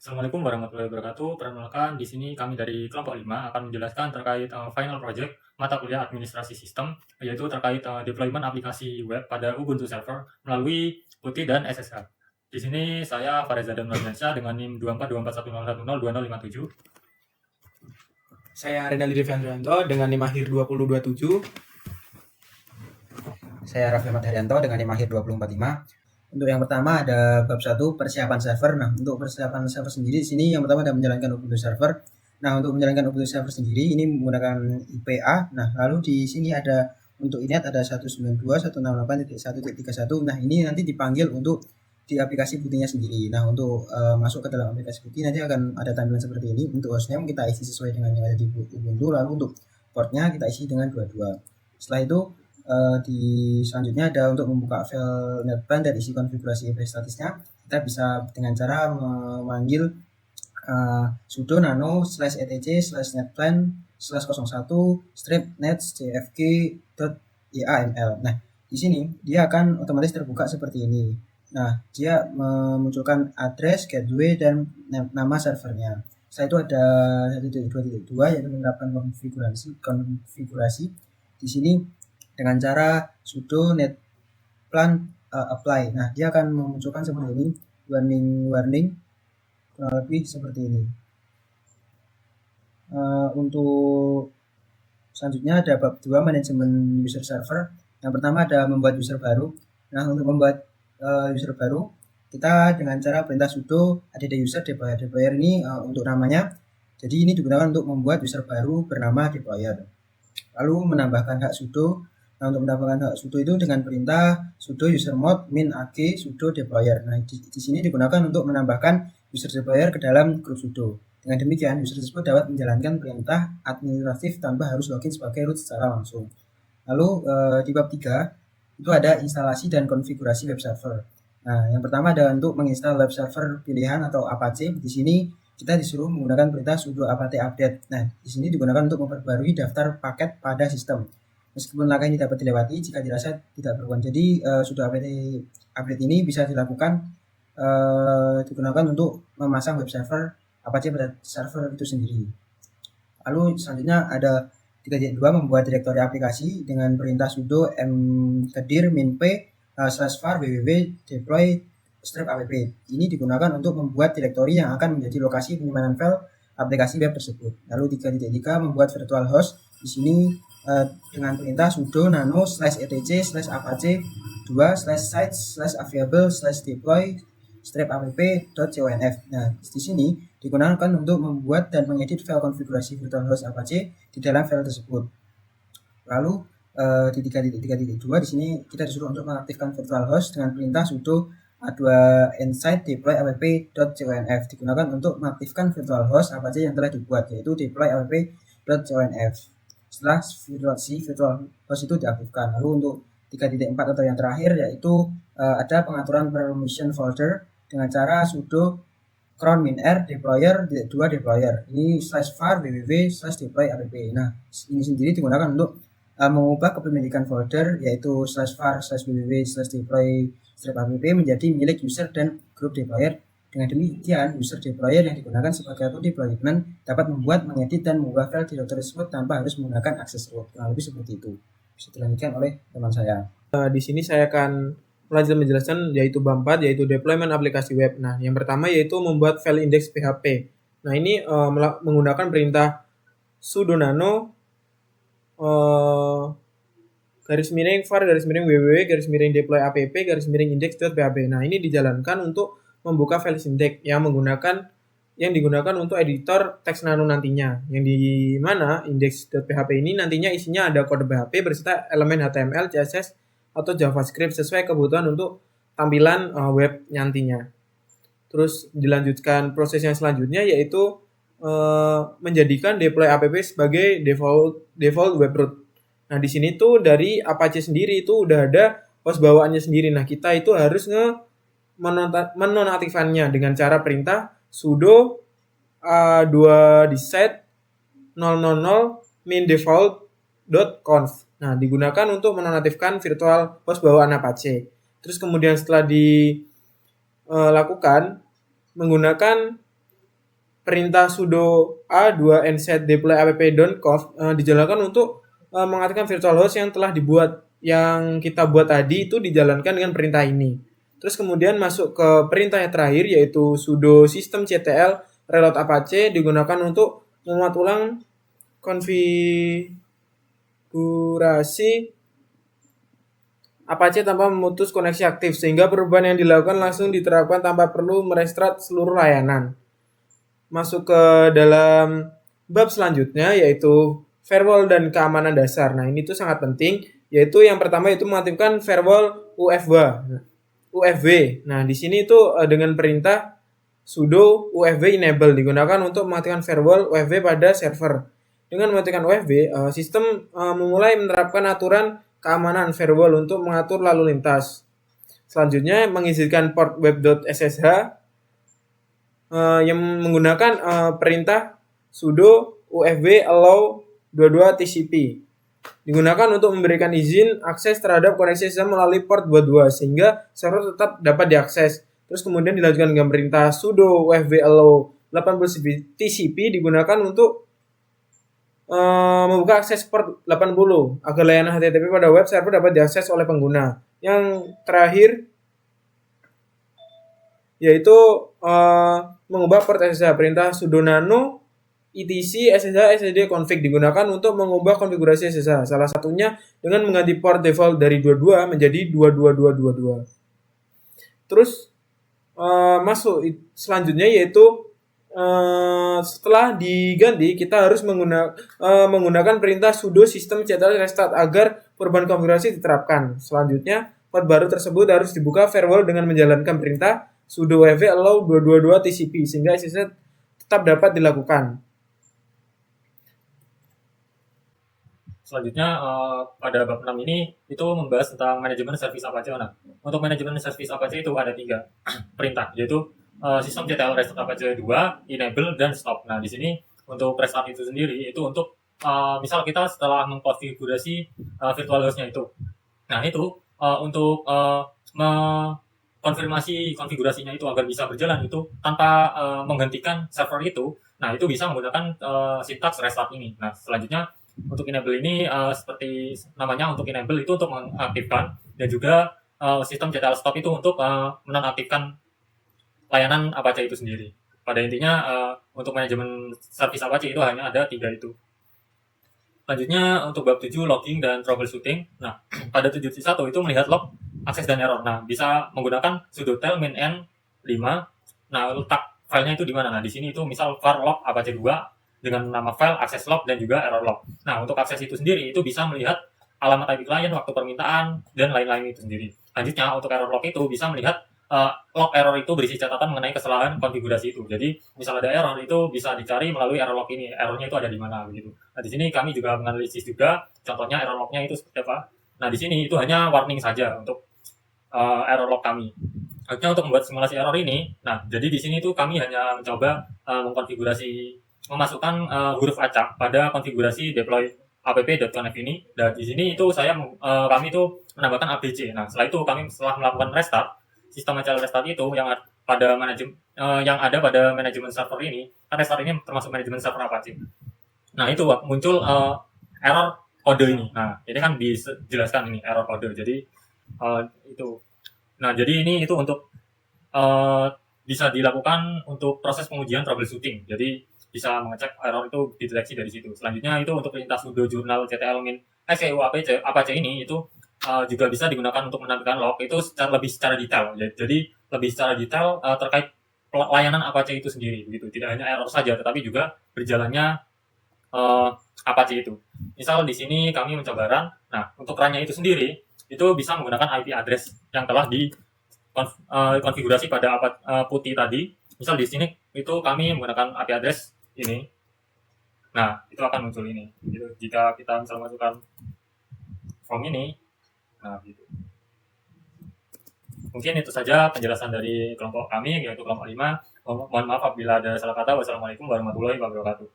Assalamualaikum warahmatullahi wabarakatuh. Perkenalkan, di sini kami dari kelompok 5 akan menjelaskan terkait final project mata kuliah administrasi sistem, yaitu terkait deployment aplikasi web pada Ubuntu server melalui PuTTY dan SSH. Di sini saya Fareza dan Nurdiansyah dengan NIM 242410102057. Saya Renaldi Devianto dengan NIM akhir 2027. Saya Raffi Ahmad Haryanto dengan NIM akhir 2045. Untuk yang pertama ada bab 1 persiapan server. Nah, untuk persiapan server sendiri di sini yang pertama ada menjalankan Ubuntu server. Nah, untuk menjalankan Ubuntu server sendiri ini menggunakan IPA. Nah, lalu di sini ada untuk init ada 192.168.1.31. Nah, ini nanti dipanggil untuk di aplikasi PuTTY-nya sendiri. Nah, untuk masuk ke dalam aplikasi PuTTY nanti akan ada tampilan seperti ini. Untuk hostname kita isi sesuai dengan yang ada di Ubuntu. Lalu untuk portnya kita isi dengan 22. Setelah itu di selanjutnya ada untuk membuka file netplan dan isi konfigurasi statusnya. Kita bisa dengan cara memanggil sudo nano /etc/netplan/01 strip net jfk.yaml. Nah, di sini dia akan otomatis terbuka seperti ini. Nah, dia memunculkan address, gateway, dan nama servernya. Setelah itu ada 1.2.2 yaitu menerapkan konfigurasi. Di sini dengan cara sudo netplan apply. Nah, dia akan memunculkan seperti ini, warning kurang lebih seperti ini. Untuk selanjutnya ada bab 2 manajemen user server. Yang pertama ada membuat user baru. Nah, untuk membuat user baru kita dengan cara perintah sudo add user deployer ini untuk namanya. Jadi ini digunakan untuk membuat user baru bernama deployer. Lalu menambahkan hak sudo. Nah, untuk menambahkan hak sudo itu dengan perintah sudo usermod min ag sudo deployer. Nah, di sini digunakan untuk menambahkan user deployer ke dalam grup sudo. Dengan demikian, user tersebut dapat menjalankan perintah administratif tanpa harus login sebagai root secara langsung. Lalu di bab 3 itu ada instalasi dan konfigurasi web server. Nah, yang pertama ada untuk menginstal web server pilihan atau Apache. Di sini kita disuruh menggunakan perintah sudo apt update. Nah, di sini digunakan untuk memperbarui daftar paket pada sistem. Meskipun langkah ini dapat dilewati jika dirasa tidak berkenan. Jadi sudo apt update ini bisa dilakukan digunakan untuk memasang web server Apache pada server itu sendiri. Lalu selanjutnya ada 3.2 membuat direktori aplikasi dengan perintah sudo mkedir min p /var www deploy strip app. Ini digunakan untuk membuat direktori yang akan menjadi lokasi penyimpanan file aplikasi web tersebut. Lalu 3.3 membuat virtual host. Di sini dengan perintah sudo nano /etc/apache 2/sites/available/deploy strip app.conf. Nah, di sini digunakan untuk membuat dan mengedit file konfigurasi virtual host Apache di dalam file tersebut. Lalu di 3.3.2 di sini kita disuruh untuk mengaktifkan virtual host dengan perintah sudo a2 insight deploy app.conf. Digunakan untuk mengaktifkan virtual host Apache yang telah dibuat, yaitu deploy app.conf. Setelah virtual host itu diaktifkan. Lalu untuk 3.4 atau yang terakhir yaitu ada pengaturan permission folder dengan cara sudo cron min r deployer 2 deployer. Ini /var www/deploy app. Nah, ini sendiri digunakan untuk mengubah kepemilikan folder yaitu /var/www/deploy strip app menjadi milik user dan grup deployer. Dengan demikian, user deployer yang digunakan sebagai auto deployment dapat membuat, mengedit, dan mengubah file directory tersebut tanpa harus menggunakan akses root. Nah, lebih seperti itu. Bisa dilanjutkan oleh teman saya. Di sini saya akan menjelaskan yaitu bab 4 yaitu deployment aplikasi web. Nah, yang pertama yaitu membuat file index PHP. Nah, ini menggunakan perintah sudo nano _var _www _deploy app _index.php. Nah, ini dijalankan untuk membuka file index yang digunakan untuk editor teks nano nantinya, yang di mana index.php ini nantinya isinya ada kode PHP beserta elemen HTML, CSS, atau JavaScript sesuai kebutuhan untuk tampilan web nantinya. Terus dilanjutkan proses yang selanjutnya yaitu menjadikan deploy app sebagai default web root. Nah, di sini tuh dari Apache sendiri itu udah ada host bawaannya sendiri. Nah, kita itu harus menonaktifkannya dengan cara perintah sudo a2 set 000 min default.conf. Nah, digunakan untuk menonaktifkan virtual host bawaan Apache. Terus kemudian setelah dilakukan menggunakan perintah sudo a2nset deploy app.conf dijalankan untuk mengaktifkan virtual host yang telah dibuat, yang kita buat tadi itu dijalankan dengan perintah ini. Terus kemudian masuk ke perintah yang terakhir, yaitu sudo systemctl reload apache, digunakan untuk memuat ulang konfigurasi Apache tanpa memutus koneksi aktif, sehingga perubahan yang dilakukan langsung diterapkan tanpa perlu merestart seluruh layanan. Masuk ke dalam bab selanjutnya, yaitu firewall dan keamanan dasar. Nah, ini tuh sangat penting, yaitu yang pertama itu mengaktifkan firewall UFW. Nah, di sini itu dengan perintah sudo UFW enable digunakan untuk mematikan firewall UFW pada server. Dengan mematikan UFW, sistem memulai menerapkan aturan keamanan firewall untuk mengatur lalu lintas. Selanjutnya mengizinkan port web.ssh yang menggunakan perintah sudo UFW allow 22 TCP. Digunakan untuk memberikan izin akses terhadap koneksi sistem melalui port 22 sehingga server tetap dapat diakses. Terus kemudian dilanjutkan dengan perintah sudo UFW allow 80 TCP digunakan untuk membuka akses port 80 agar layanan HTTP pada web server dapat diakses oleh pengguna. Yang terakhir yaitu mengubah port SSH, perintah sudo nano etc sshd config digunakan untuk mengubah konfigurasi SSH. Salah satunya dengan mengganti port default dari 22 menjadi 22222. Terus masuk selanjutnya yaitu setelah diganti kita harus menggunakan perintah sudo systemctl restart agar perubahan konfigurasi diterapkan. Selanjutnya port baru tersebut harus dibuka firewall dengan menjalankan perintah sudo UFW allow 222 TCP sehingga SSH tetap dapat dilakukan. Selanjutnya pada bab 6 ini itu membahas tentang manajemen service Apache. Nah, untuk manajemen service Apache itu ada 3 perintah, yaitu systemctl restart Apache 2, enable, dan stop. Nah, di sini untuk restart itu sendiri itu untuk misal kita setelah mengkonfigurasi virtual host-nya itu. Nah, itu untuk konfirmasi konfigurasinya itu agar bisa berjalan itu tanpa menghentikan server itu. Nah, itu bisa menggunakan sintaks restart ini. Nah, selanjutnya untuk enable ini seperti namanya, untuk enable itu untuk mengaktifkan, dan juga systemctl stop itu untuk menonaktifkan layanan Apache itu sendiri. Pada intinya untuk manajemen service Apache itu hanya ada 3 itu. Selanjutnya untuk bab 7 logging dan troubleshooting. Nah, pada 7.1 itu melihat log, akses dan error. Nah, bisa menggunakan sudo tel min n 5. Nah, letak filenya itu di mana? Nah, di sini itu misal var log Apache 2 dengan nama file, akses log, dan juga error log. Nah, untuk akses itu sendiri itu bisa melihat alamat IP client, waktu permintaan, dan lain-lain itu sendiri. Selanjutnya untuk error log itu bisa melihat log error itu berisi catatan mengenai kesalahan konfigurasi itu. Jadi, misal ada error itu bisa dicari melalui error log ini. Errornya itu ada di mana begitu. Nah, di sini kami juga menganalisis juga contohnya error lognya itu seperti apa. Nah, di sini itu hanya warning saja untuk error log kami. Selanjutnya untuk membuat simulasi error ini, nah, jadi di sini itu kami hanya mencoba memasukkan huruf acak pada konfigurasi deploy app.conf ini. Dan di sini itu kami itu menambahkan ABC. Nah, setelah itu kami setelah melakukan restart, systemctl restart itu yang ada pada manajemen server ini. Kan restart ini termasuk manajemen server Apache. Nah, itu muncul error kode ini. Nah, ini kan dijelaskan ini error kode. Jadi itu. Nah, jadi ini itu untuk bisa dilakukan untuk proses pengujian troubleshooting. Jadi bisa mengecek error itu dideteksi dari situ. Selanjutnya itu untuk perintah sudo journal ctl min Apache ini itu juga bisa digunakan untuk menampilkan log itu secara detail. Jadi lebih secara detail terkait layanan Apache itu sendiri begitu. Tidak hanya error saja tetapi juga berjalannya Apache itu. Misal di sini kami mencoba run. Nah, untuk run-nya itu sendiri itu bisa menggunakan IP address yang telah dikonfigurasi pada putih tadi. Misal di sini itu kami menggunakan IP address ini. Nah, itu akan muncul ini. Gitu. Jika kita misal masukkan form ini, nah gitu. Mungkin itu saja penjelasan dari kelompok kami, yaitu kelompok 5. Mohon maaf apabila ada salah kata. Wassalamualaikum warahmatullahi wabarakatuh.